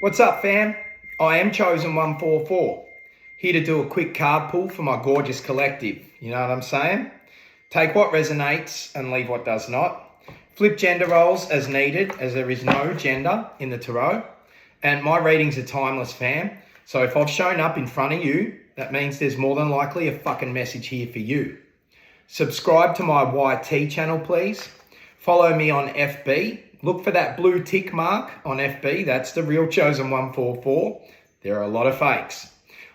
What's up, fam? I am Chosen 144, here to do a quick card pull for my gorgeous collective. You know what I'm saying? Take what resonates and leave what does not. Flip gender roles as needed, as there is no gender in the tarot. And my readings are timeless, fam. So if I've shown up in front of you, that means there's more than likely a fucking message here for you. Subscribe to my YT channel, please. Follow me on FB. Look for that blue tick mark on FB. That's the real Chosen 144. There are a lot of fakes.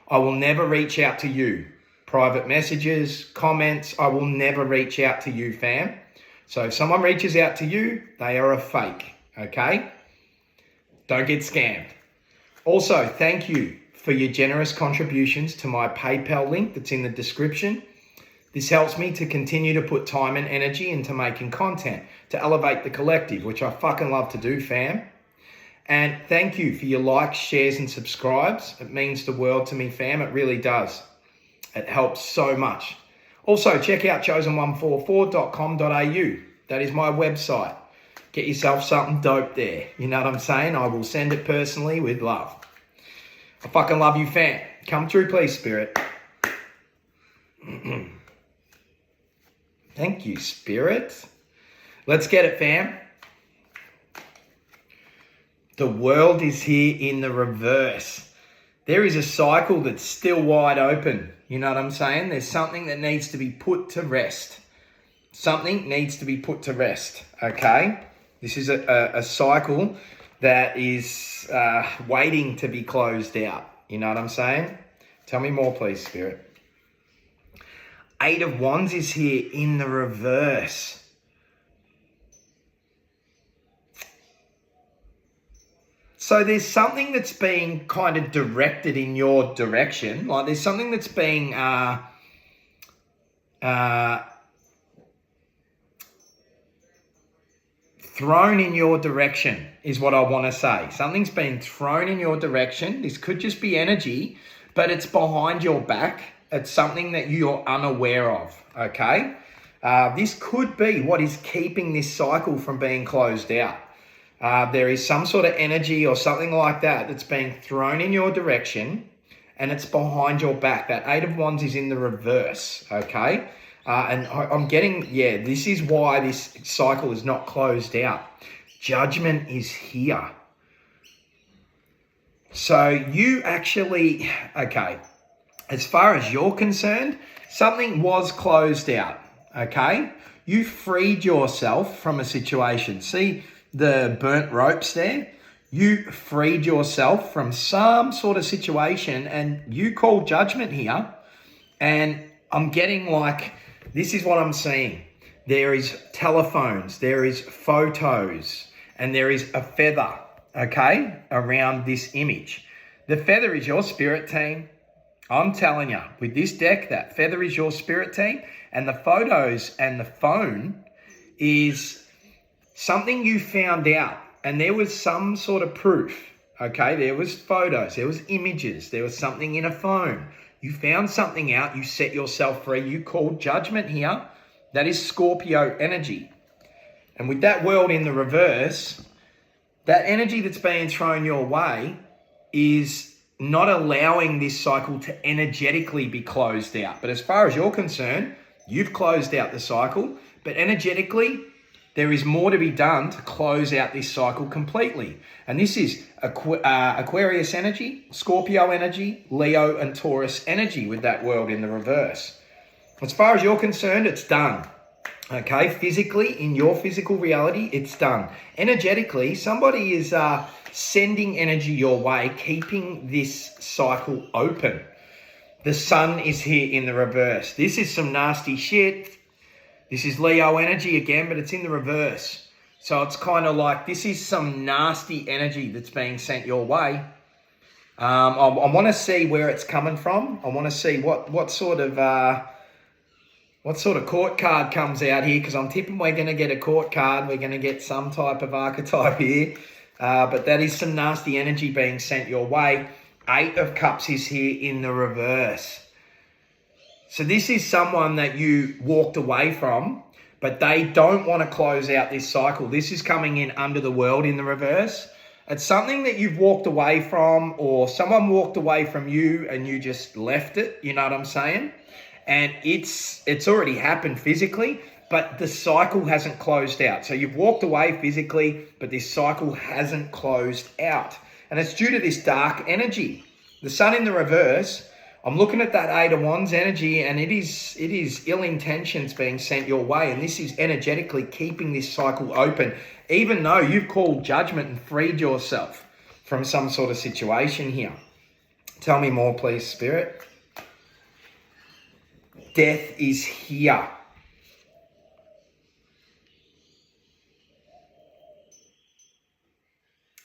I will never reach out to you. Private messages, comments, I will never reach out to you, fam. So if someone reaches out to you, they are a fake, okay? Don't get scammed. Also, thank you for your generous contributions to my PayPal link that's in the description. This helps me to continue to put time and energy into making content to elevate the collective, which I fucking love to do, fam. And thank you for your likes, shares, and subscribes. It means the world to me, fam. It really does. It helps so much. Also, check out chosen144.com.au. That is my website. Get yourself something dope there. You know what I'm saying? I will send it personally with love. I fucking love you, fam. Come through, please, Spirit. Thank you, Spirit. Let's get it, fam. The world is here in the reverse. There is a cycle that's still wide open. You know what I'm saying? There's something that needs to be put to rest. Something needs to be put to rest, okay? This is a cycle that is waiting to be closed out. You know what I'm saying? Tell me more, please, Spirit. Eight of Wands is here in the reverse. So there's something that's being kind of directed in your direction. Like there's something that's being thrown in your direction is what I want to say. Something's been thrown in your direction. This could just be energy, but it's behind your back. It's something that you're unaware of, okay? This could be what is keeping this cycle from being closed out. There is some sort of energy or something like that that's being thrown in your direction and it's behind your back. That Eight of Wands is in the reverse, okay? And I'm getting, this is why this cycle is not closed out. Judgment is here. So you actually, okay, as far as you're concerned, something was closed out, okay? You freed yourself from a situation. See the burnt ropes there? You freed yourself from some sort of situation and you call judgment here. And I'm getting like, this is what I'm seeing. There is telephones, there is photos, and there is a feather, okay, around this image. The feather is your spirit team. I'm telling you, with this deck, that feather is your spirit team, and the photos and the phone is something you found out, and there was some sort of proof, okay? There was photos, there was images, there was something in a phone. You found something out, you set yourself free, you called judgment here. That is Scorpio energy. And with that world in the reverse, that energy that's being thrown your way is not allowing this cycle to energetically be closed out. But as far as you're concerned, you've closed out the cycle, but energetically, there is more to be done to close out this cycle completely. And this is Aquarius energy, Scorpio energy, Leo and Taurus energy with that world in the reverse. As far as you're concerned, it's done. Okay, physically, in your physical reality, it's done. Energetically, somebody is sending energy your way, keeping this cycle open. The sun is here in the reverse. This is some nasty shit. This is Leo energy again, but it's in the reverse. So it's kind of like this is some nasty energy that's being sent your way. I want to see where it's coming from. I want to see what sort of court card comes out here, because I'm tipping we're going to get a court card. We're going to get some type of archetype here. But that is some nasty energy being sent your way. Eight of Cups is here in the reverse. So this is someone that you walked away from, but they don't want to close out this cycle. This is coming in under the world in the reverse. It's something that you've walked away from, or someone walked away from you and you just left it, you know what I'm saying? And it's already happened physically, but the cycle hasn't closed out. So you've walked away physically, but this cycle hasn't closed out. And it's due to this dark energy. The sun in the reverse, I'm looking at that Eight of Wands energy, and it is ill intentions being sent your way. And this is energetically keeping this cycle open, even though you've called judgment and freed yourself from some sort of situation here. Tell me more, please, Spirit. Death is here.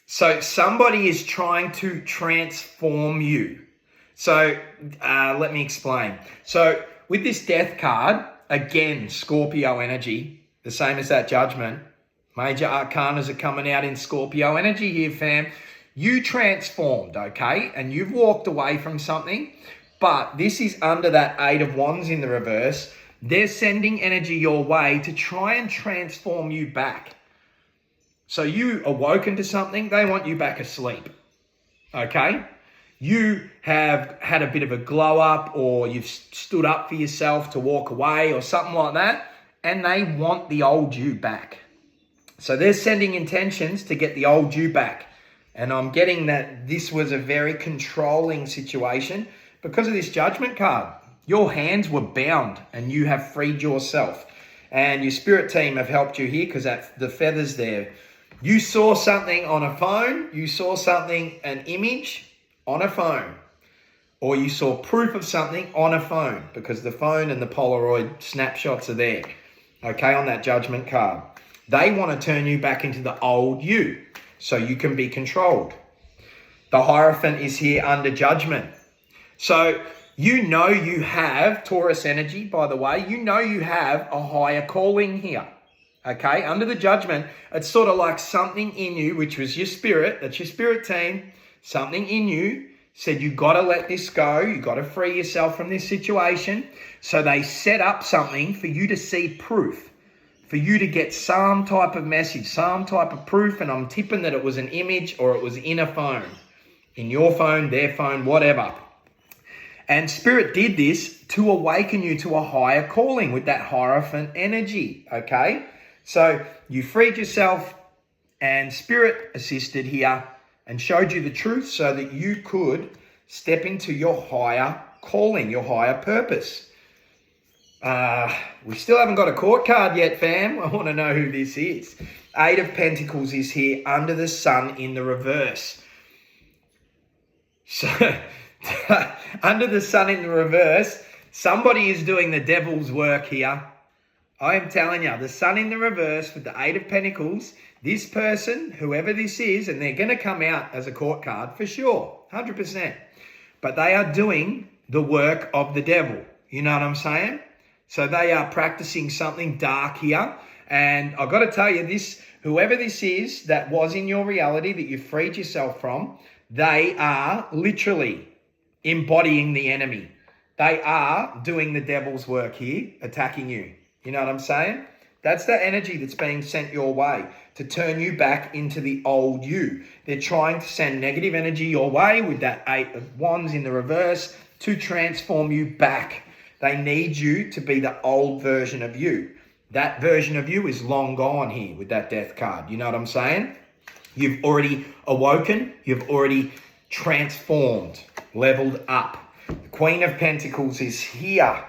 So somebody is trying to transform you. So let me explain. So with this death card, again, Scorpio energy, the same as that judgment. Major arcanas are coming out in Scorpio energy here, fam. You transformed, okay? And you've walked away from something, but this is under that Eight of Wands in the reverse. They're sending energy your way to try and transform you back. So you awoken to something, they want you back asleep, okay? You have had a bit of a glow up, or you've stood up for yourself to walk away or something like that, and they want the old you back. So they're sending intentions to get the old you back. And I'm getting that this was a very controlling situation because of this judgment card. Your hands were bound and you have freed yourself. And your spirit team have helped you here because the feathers there. You saw something on a phone, you saw something, an image on a phone, or you saw proof of something on a phone because the phone and the Polaroid snapshots are there, okay, on that judgment card. They want to turn you back into the old you so you can be controlled. The Hierophant is here under judgment. So you know you have Taurus energy, by the way, you know you have a higher calling here. Okay, under the judgment, it's sort of like something in you, which was your spirit, that's your spirit team, something in you said, you got to let this go, you got to free yourself from this situation. So they set up something for you to see proof, for you to get some type of message, some type of proof, and I'm tipping that it was an image or it was in a phone, in your phone, their phone, whatever. And Spirit did this to awaken you to a higher calling with that Hierophant energy, okay? So you freed yourself and Spirit assisted here and showed you the truth so that you could step into your higher calling, your higher purpose. We still haven't got a court card yet, fam. I want to know who this is. Eight of Pentacles is here under the sun in the reverse. So under the sun in the reverse, somebody is doing the devil's work here. I am telling you, the sun in the reverse with the Eight of Pentacles, this person, whoever this is, and they're going to come out as a court card for sure, 100%. But they are doing the work of the devil. You know what I'm saying? So they are practicing something dark here. And I've got to tell you this, whoever this is that was in your reality that you freed yourself from, they are literally embodying the enemy. They are doing the devil's work here, attacking you. You know what I'm saying? That's the energy that's being sent your way to turn you back into the old you. They're trying to send negative energy your way with that Eight of Wands in the reverse to transform you back. They need you to be the old version of you. That version of you is long gone here with that death card. You know what I'm saying? You've already awoken. You've already transformed, leveled up. The Queen of Pentacles is here.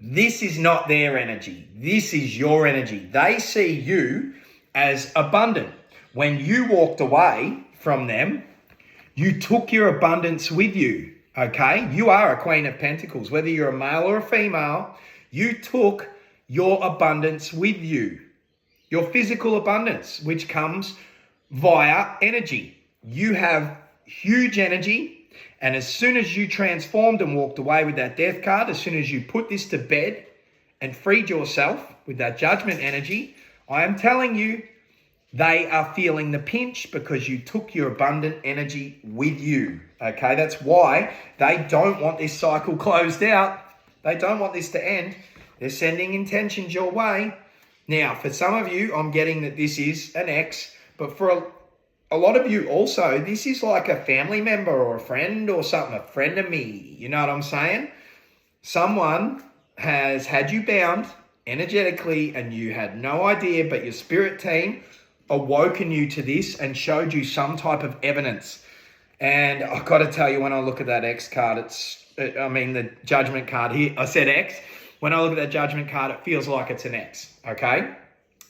This is not their energy. This is your energy. They see you as abundant. When you walked away from them, you took your abundance with you, okay? You are a Queen of Pentacles. Whether you're a male or a female, you took your abundance with you. Your physical abundance, which comes via energy. You have huge energy. And as soon as you transformed and walked away with that death card, as soon as you put this to bed and freed yourself with that judgment energy, I am telling you, they are feeling the pinch because you took your abundant energy with you. Okay, that's why they don't want this cycle closed out. They don't want this to end. They're sending intentions your way. Now, for some of you, I'm getting that this is an ex, but for a lot of you also, this is like a family member or a friend or something, a friend of me. You know what I'm saying? Someone has had you bound energetically and you had no idea, but your spirit team awoken you to this and showed you some type of evidence. And I've got to tell you, when I look at that X card, the judgment card here, I said X. When I look at that judgment card, it feels like it's an X, okay?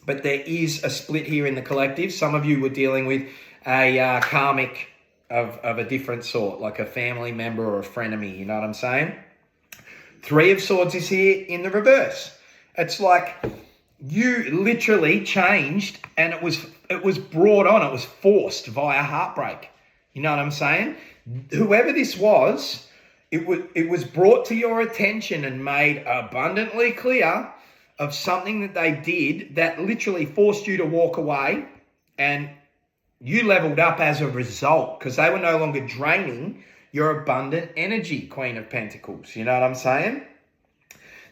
But there is a split here in the collective. Some of you were dealing with a karmic of a different sort, like a family member or a frenemy, you know what I'm saying? Three of Swords is here in the reverse. It's like you literally changed and it was brought on, it was forced via heartbreak. You know what I'm saying? Whoever this was, it was brought to your attention and made abundantly clear of something that they did that literally forced you to walk away, and you leveled up as a result because they were no longer draining your abundant energy, Queen of Pentacles. You know what I'm saying?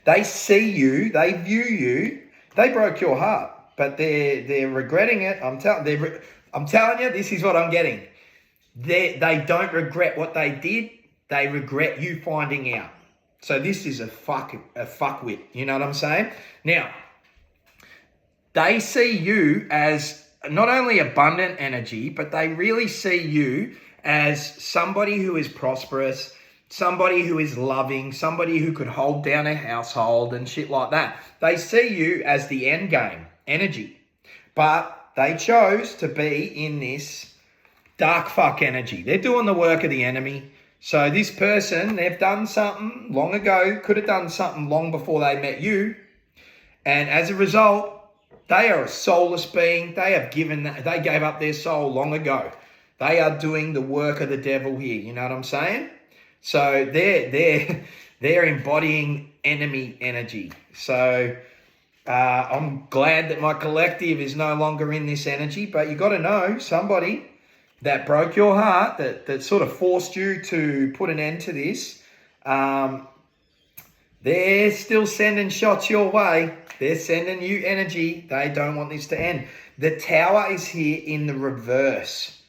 They see you, they view you, they broke your heart, but they're regretting it. I'm telling you, this is what I'm getting. They don't regret what they did. They regret you finding out. So this is a fuckwit. You know what I'm saying? Now, they see you as not only abundant energy, but they really see you as somebody who is prosperous, somebody who is loving, somebody who could hold down a household and shit like that. They see you as the end game energy, but they chose to be in this dark fuck energy. They're doing the work of the enemy. So this person, they've done something long ago, could have done something long before they met you. And as a result, they are a soulless being. They gave up their soul long ago. They are doing the work of the devil here. You know what I'm saying? So they're embodying enemy energy. So I'm glad that my collective is no longer in this energy, but you got to know somebody that broke your heart, that sort of forced you to put an end to this, they're still sending shots your way. They're sending you energy. They don't want this to end. The Tower is here in the reverse.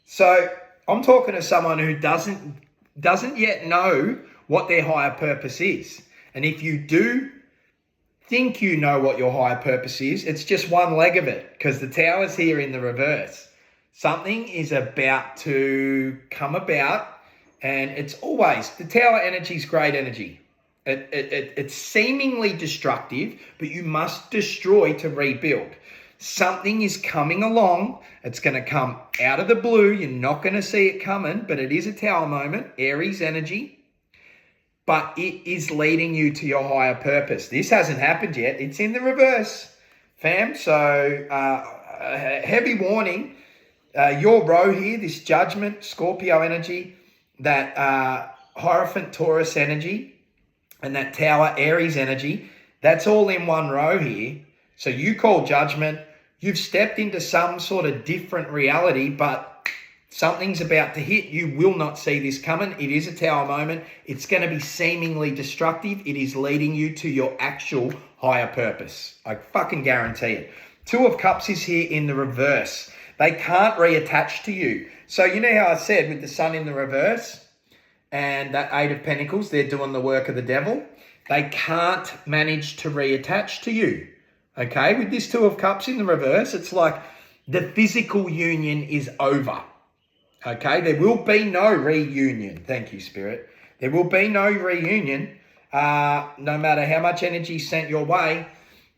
So I'm talking to someone who doesn't yet know what their higher purpose is. And if you do think you know what your higher purpose is, it's just one leg of it, because the Tower's here in the reverse. Something is about to come about, and it's always, the Tower energy is great energy. It's seemingly destructive, but you must destroy to rebuild. Something is coming along. It's going to come out of the blue. You're not going to see it coming, but it is a Tower moment, Aries energy. But it is leading you to your higher purpose. This hasn't happened yet. It's in the reverse, fam. So heavy warning. Your row here, this Judgment, Scorpio energy, that Hierophant, Taurus energy, and that Tower, Aries energy, that's all in one row here. So you call Judgment, you've stepped into some sort of different reality, but something's about to hit. You will not see this coming. It is a Tower moment. It's going to be seemingly destructive. It is leading you to your actual higher purpose. I fucking guarantee it. Two of Cups is here in the reverse. They can't reattach to you. So you know how I said with the Sun in the reverse and that Eight of Pentacles, they're doing the work of the devil. They can't manage to reattach to you. Okay, with this Two of Cups in the reverse, it's like the physical union is over. Okay, there will be no reunion. Thank you, Spirit. There will be no reunion, no matter how much energy is sent your way.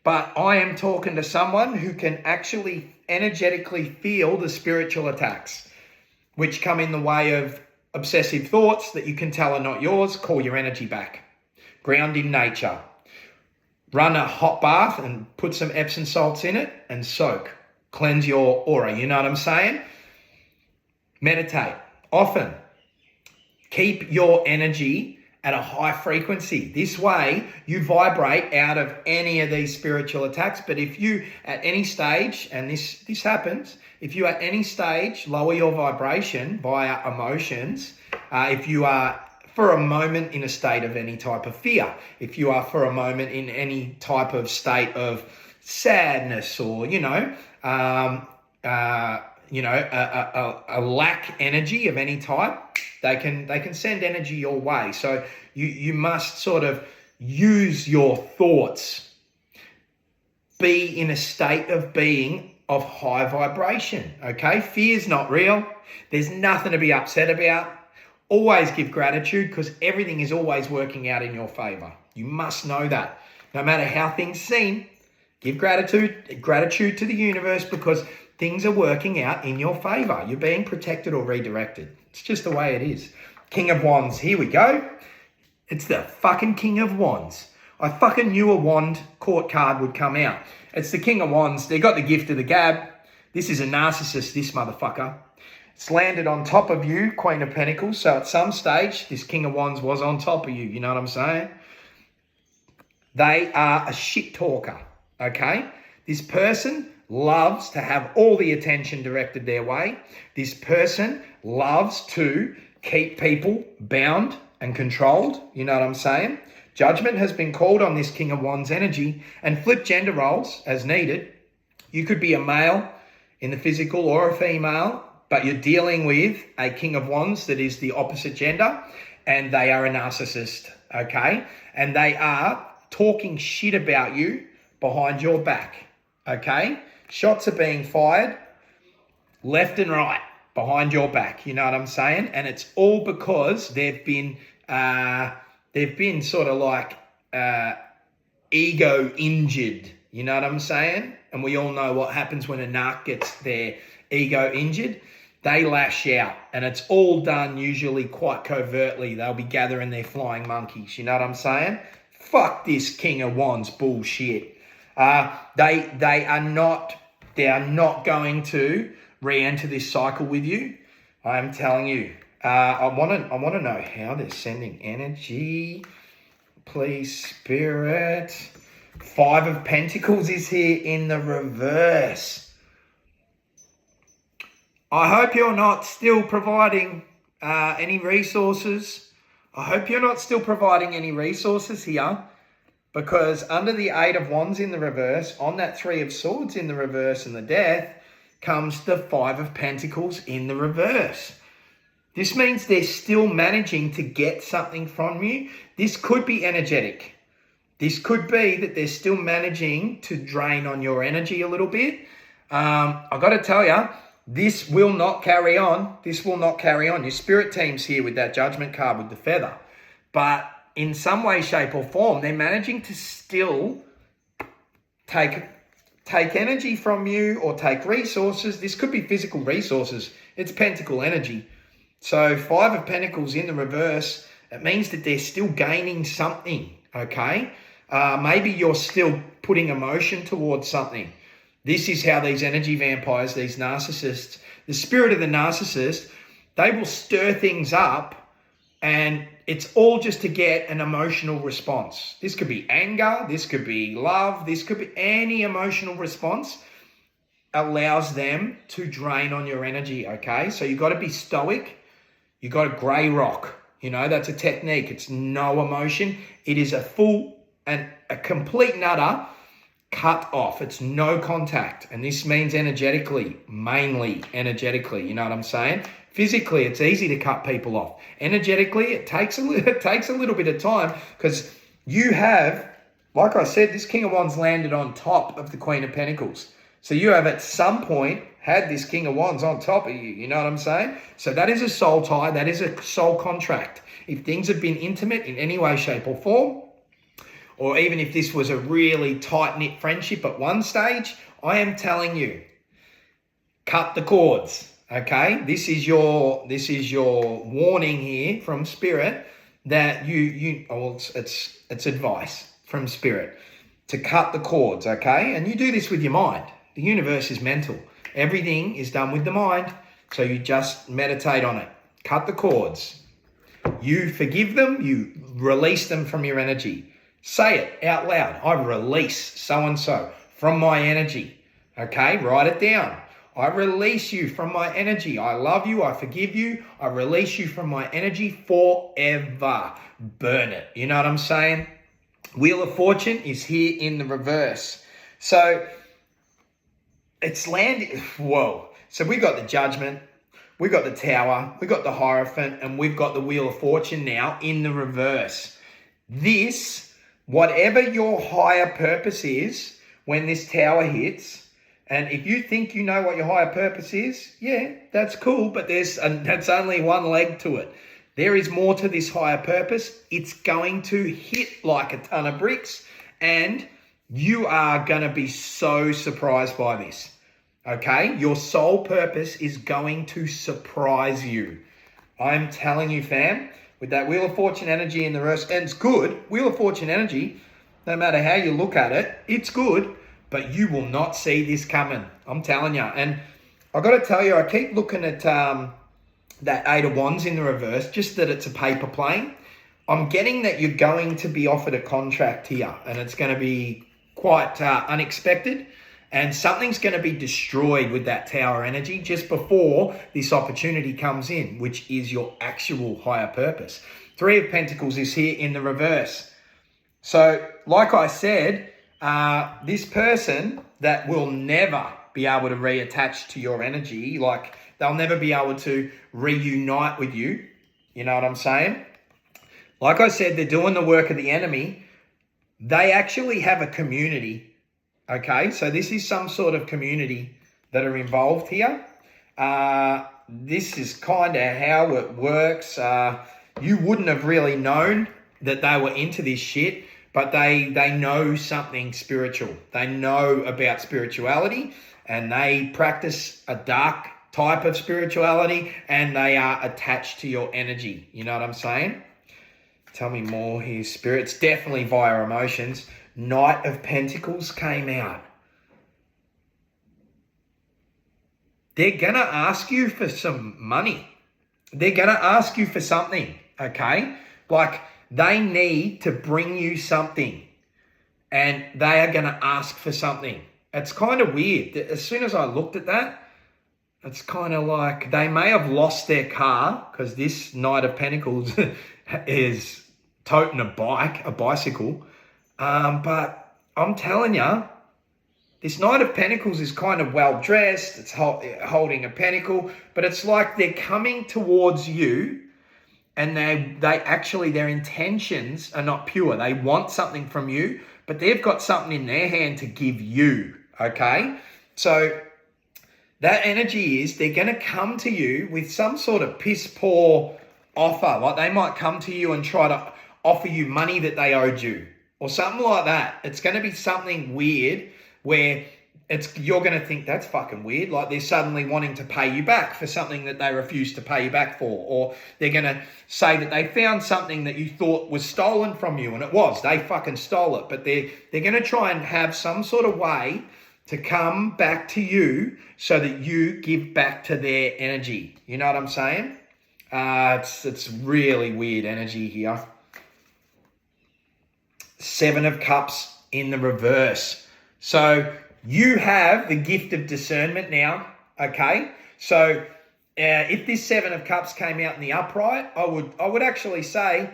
But I am talking to someone who can actually energetically feel the spiritual attacks, which come in the way of obsessive thoughts that you can tell are not yours. Call your energy back. Ground in nature. Run a hot bath and put some Epsom salts in it and soak. Cleanse your aura. You know what I'm saying? Meditate often. Keep your energy at a high frequency. This way you vibrate out of any of these spiritual attacks. But if you at any stage, and this happens, if you at any stage lower your vibration via emotions, if you are for a moment in a state of any type of fear, if you are for a moment in any type of state of sadness, or a lack energy of any type, they can send energy your way. So you must sort of use your thoughts, be in a state of being of high vibration, okay? Fear's not real. There's nothing to be upset about. Always give gratitude, because everything is always working out in your favor. You must know that. No matter how things seem, give gratitude to the universe, because things are working out in your favor. You're being protected or redirected. It's just the way it is. King of Wands, here we go. It's the fucking King of Wands. I fucking knew a wand court card would come out. It's the King of Wands. They got the gift of the gab. This is a narcissist, this motherfucker. It's landed on top of you, Queen of Pentacles. So at some stage, this King of Wands was on top of you. You know what I'm saying? They are a shit talker, okay? This person loves to have all the attention directed their way. This person loves to keep people bound and controlled. You know what I'm saying? Judgment has been called on this King of Wands energy, and flip gender roles as needed. You could be a male in the physical or a female, but you're dealing with a King of Wands that is the opposite gender, and they are a narcissist, okay? And they are talking shit about you behind your back, okay? Shots are being fired left and right behind your back, you know what I'm saying? And it's all because they've been sort of like ego injured, you know what I'm saying? And we all know what happens when a narc gets their ego injured. They lash out, and it's all done usually quite covertly. They'll be gathering their flying monkeys, you know what I'm saying? Fuck this King of Wands bullshit. They are not going to re-enter this cycle with you. I'm telling you. I want to know how they're sending energy. Please, Spirit. 5 of Pentacles is here in the reverse. I hope you're not still providing any resources. I hope you're not still providing any resources here, because under the 8 of Wands in the reverse, on that 3 of Swords in the reverse and the Death, comes the 5 of Pentacles in the reverse. This means they're still managing to get something from you. This could be energetic. This could be that they're still managing to drain on your energy a little bit. I've got to tell you, this will not carry on. This will not carry on. Your spirit team's here with that Judgment card with the feather. But in some way, shape or form, they're managing to still take energy from you or take resources. This could be physical resources. It's pentacle energy. So 5 of Pentacles in the reverse, it means that they're still gaining something, okay? Maybe you're still putting emotion towards something. This is how these energy vampires, these narcissists, the spirit of the narcissist, they will stir things up, and it's all just to get an emotional response. This could be anger, this could be love, this could be any emotional response allows them to drain on your energy, okay? So you've got to be stoic. You've got to grey rock. You know, that's a technique. It's no emotion. It is a full and a complete nutter cut off. It's no contact. And this means energetically, mainly energetically. You know what I'm saying? Physically, it's easy to cut people off. Energetically, it takes a little bit of time, because you have, like I said, this King of Wands landed on top of the Queen of Pentacles. So you have at some point had this King of Wands on top of you. You know what I'm saying? So that is a soul tie. That is a soul contract. If things have been intimate in any way, shape or form, or even if this was a really tight-knit friendship at one stage, I am telling you, cut the cords, okay? This is your warning here from Spirit that it's advice from Spirit to cut the cords, okay? And you do this with your mind. The universe is mental. Everything is done with the mind, so you just meditate on it. Cut the cords. You forgive them, you release them from your energy. Say it out loud. I release so-and-so from my energy. Okay, write it down. I release you from my energy. I love you. I forgive you. I release you from my energy forever. Burn it. You know what I'm saying? Wheel of Fortune is here in the reverse. So it's landed. Whoa. So we got the Judgment, we got the Tower, we got the Hierophant, and we've got the Wheel of Fortune now in the reverse. This, whatever your higher purpose is, when this Tower hits, and if you think you know what your higher purpose is, yeah, that's cool, but that's only one leg to it. There is more to this higher purpose. It's going to hit like a ton of bricks, and you are going to be so surprised by this, okay? Your soul purpose is going to surprise you. I'm telling you, fam, with that Wheel of Fortune energy in the reverse, and it's good. Wheel of Fortune energy, no matter how you look at it, it's good, but you will not see this coming. I'm telling you. And I got to tell you, I keep looking at that Eight of Wands in the reverse, just that it's a paper plane. I'm getting that you're going to be offered a contract here, and it's going to be quite unexpected, and something's going to be destroyed with that Tower energy just before this opportunity comes in, which is your actual higher purpose. Three of Pentacles is here in the reverse. So, like I said, this person that will never be able to reattach to your energy, like they'll never be able to reunite with you. You know what I'm saying? Like I said, they're doing the work of the enemy. They actually have a community, okay? So this is some sort of community that are involved here. This is kind of how it works. You wouldn't have really known that they were into this shit, but they know something spiritual. They know about spirituality, and they practice a dark type of spirituality, and they are attached to your energy. You know what I'm saying? Tell me more here, spirits. Definitely via emotions. Knight of Pentacles came out. They're going to ask you for some money. They're going to ask you for something, okay? Like, they need to bring you something, and they are going to ask for something. It's kind of weird. As soon as I looked at that, it's kind of like they may have lost their car, because this Knight of Pentacles is toting a bicycle. But I'm telling you, this Knight of Pentacles is kind of well dressed. It's holding a pentacle, but it's like they're coming towards you, and they actually, their intentions are not pure. They want something from you, but they've got something in their hand to give you, okay? So that energy is they're going to come to you with some sort of piss poor offer. Like they might come to you and try to offer you money that they owed you or something like that. It's going to be something weird where you're going to think that's fucking weird. Like they're suddenly wanting to pay you back for something that they refused to pay you back for. Or they're going to say that they found something that you thought was stolen from you, and it was. They fucking stole it. But they're going to try and have some sort of way to come back to you so that you give back to their energy. You know what I'm saying? It's really weird energy here. Seven of Cups in the reverse. So you have the gift of discernment now, okay? So if this Seven of Cups came out in the upright, I would actually say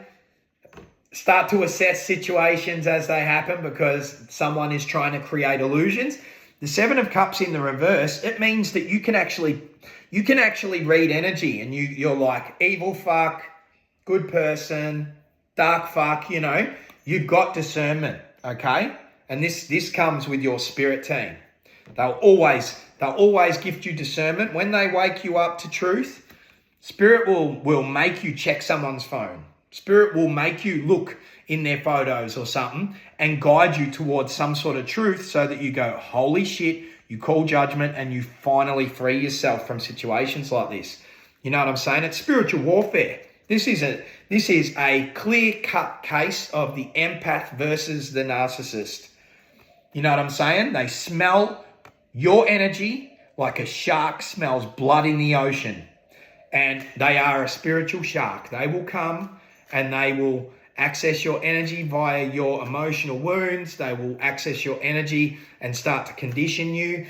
start to assess situations as they happen, because someone is trying to create illusions. The Seven of Cups in the reverse, it means that you can actually read energy, and you're like evil fuck, good person, dark fuck, you know. You've got discernment, okay? And this comes with your spirit team. They'll always gift you discernment. When they wake you up to truth, spirit will make you check someone's phone. Spirit will make you look in their photos or something and guide you towards some sort of truth, so that you go, holy shit, you call judgment, and you finally free yourself from situations like this. You know what I'm saying? It's spiritual warfare. This is a clear-cut case of the empath versus the narcissist. You know what I'm saying? They smell your energy like a shark smells blood in the ocean. And they are a spiritual shark. They will come and they will access your energy via your emotional wounds. They will access your energy and start to condition you.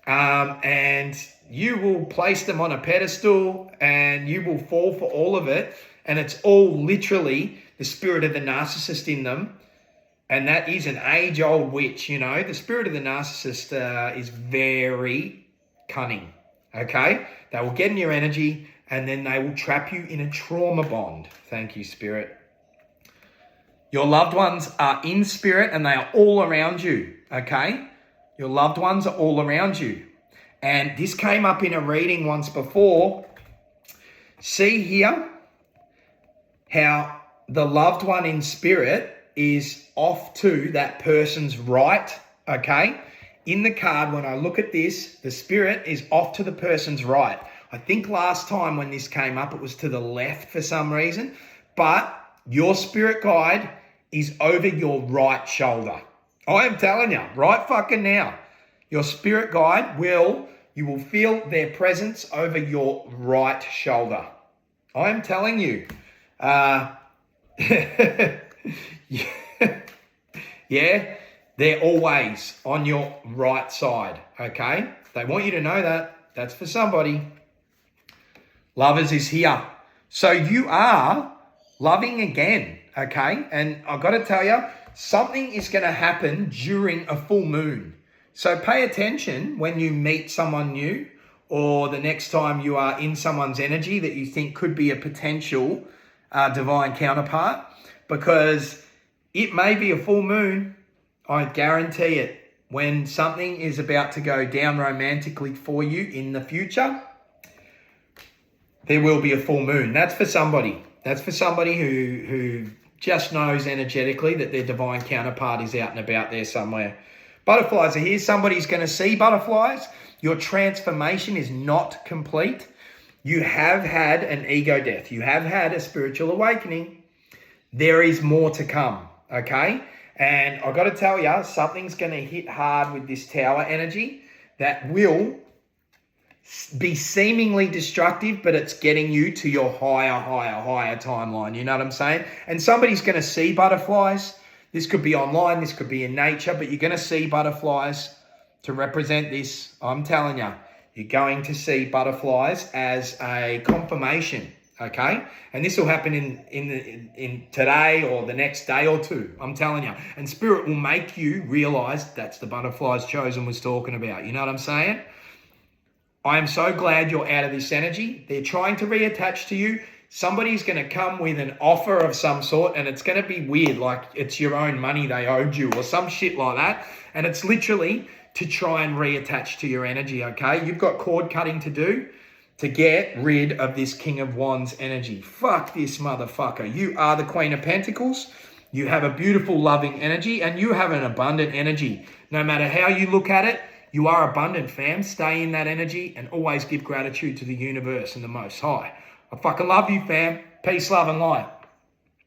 And you will place them on a pedestal, and you will fall for all of it. And it's all literally the spirit of the narcissist in them. And that is an age-old witch, you know. The spirit of the narcissist is very cunning, okay? They will get in your energy and then they will trap you in a trauma bond. Thank you, Spirit. Your loved ones are in spirit and they are all around you, okay? Your loved ones are all around you. And this came up in a reading once before. See here how the loved one in spirit is off to that person's right, okay? In the card, when I look at this, the spirit is off to the person's right. I think last time when this came up, it was to the left for some reason, but your spirit guide is over your right shoulder. I am telling you, right fucking now, your spirit guide you will feel their presence over your right shoulder. I am telling you. Yeah, they're always on your right side, okay? They want you to know that. That's for somebody. Lovers is here. So you are loving again, okay? And I've got to tell you, something is going to happen during a full moon. So pay attention when you meet someone new or the next time you are in someone's energy that you think could be a potential divine counterpart, because it may be a full moon. I guarantee it. When something is about to go down romantically for you in the future, there will be a full moon. That's for somebody. That's for somebody who just knows energetically that their divine counterpart is out and about there somewhere. Butterflies are here. Somebody's going to see butterflies. Your transformation is not complete. You have had an ego death. You have had a spiritual awakening. There is more to come, okay? And I've got to tell you, something's going to hit hard with this tower energy that will be seemingly destructive, but it's getting you to your higher timeline. You know what I'm saying? And somebody's going to see butterflies. This could be online, this could be in nature, but you're going to see butterflies to represent this. I'm telling you, you're going to see butterflies as a confirmation, okay? And this will happen in today or the next day or two, I'm telling you. And Spirit will make you realize that's the butterflies Chosen was talking about. You know what I'm saying? I am so glad you're out of this energy. They're trying to reattach to you. Somebody's going to come with an offer of some sort and it's going to be weird, like it's your own money they owed you or some shit like that. And it's literally to try and reattach to your energy, okay? You've got cord cutting to do to get rid of this King of Wands energy. Fuck this motherfucker. You are the Queen of Pentacles. You have a beautiful, loving energy and you have an abundant energy. No matter how you look at it, you are abundant, fam. Stay in that energy and always give gratitude to the universe and the Most High. I fucking love you, fam. Peace, love, and light.